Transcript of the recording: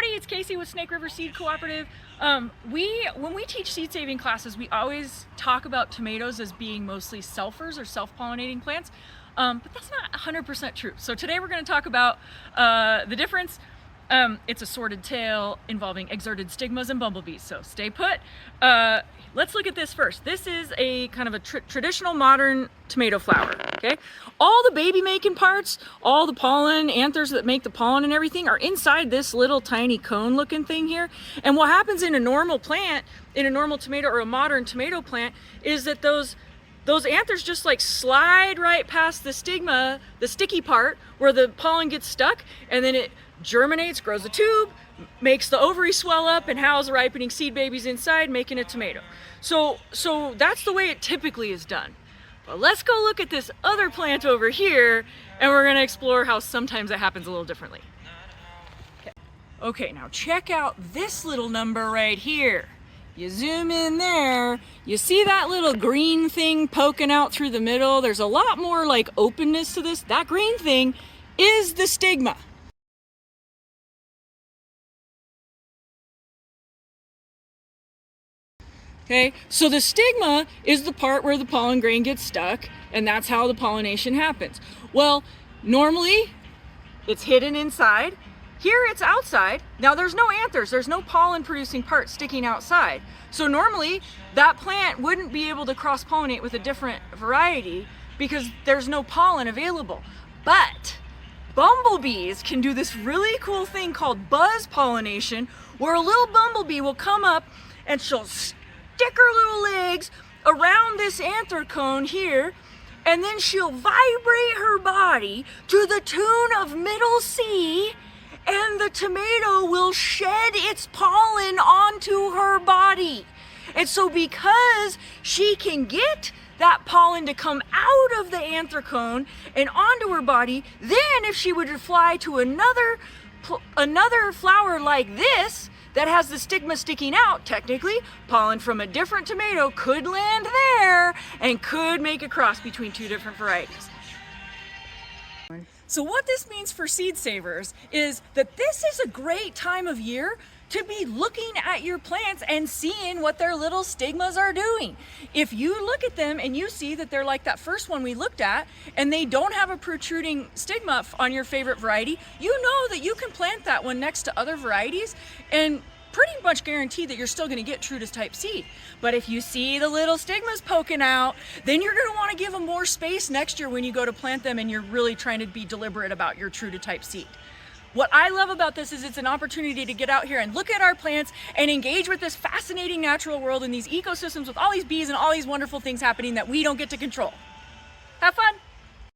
Howdy, it's Casey with Snake River Seed Cooperative. When we teach seed saving classes, we always talk about tomatoes as being mostly selfers or self-pollinating plants, but that's not 100% true. So today we're going to talk about the difference. It's a sorted tail involving exerted stigmas and bumblebees, so stay put. Let's look at this first. This is a kind of a traditional modern tomato flower, okay? All the baby making parts, all the pollen, anthers that make the pollen and everything are inside this little tiny cone looking thing here. And what happens in a normal plant, in a normal tomato or a modern tomato plant, is that those anthers just like slide right past the stigma, the sticky part where the pollen gets stuck, and then it germinates, grows a tube, makes the ovary swell up and house ripening seed babies inside, making a tomato. So that's the way it typically is done. But let's go look at this other plant over here, and we're going to explore how sometimes it happens a little differently. Okay, now check out this little number right here. You zoom in there, you see that little green thing poking out through the middle? There's a lot more like openness to this. That green thing is the stigma. Okay, so the stigma is the part where the pollen grain gets stuck, and that's how the pollination happens. Well, normally it's hidden inside. Here it's outside. Now there's no anthers, there's no pollen producing part sticking outside. So normally that plant wouldn't be able to cross-pollinate with a different variety because there's no pollen available. But bumblebees can do this really cool thing called buzz pollination, where a little bumblebee will come up and she'll stick her little legs around this anther cone here, and then she'll vibrate her body to the tune of middle C, and the tomato will shed its pollen onto her body. And so because she can get that pollen to come out of the anther cone and onto her body, then if she were to fly to another flower like this that has the stigma sticking out, technically pollen from a different tomato could land there and could make a cross between two different varieties. So what this means for seed savers is that this is a great time of year to be looking at your plants and seeing what their little stigmas are doing. If you look at them and you see that they're like that first one we looked at and they don't have a protruding stigma on your favorite variety, you know that you can plant that one next to other varieties and pretty much guarantee that you're still going to get true to type seed. But if you see the little stigmas poking out, then you're going to want to give them more space next year when you go to plant them and you're really trying to be deliberate about your true to type seed. What I love about this is it's an opportunity to get out here and look at our plants and engage with this fascinating natural world and these ecosystems with all these bees and all these wonderful things happening that we don't get to control. Have fun!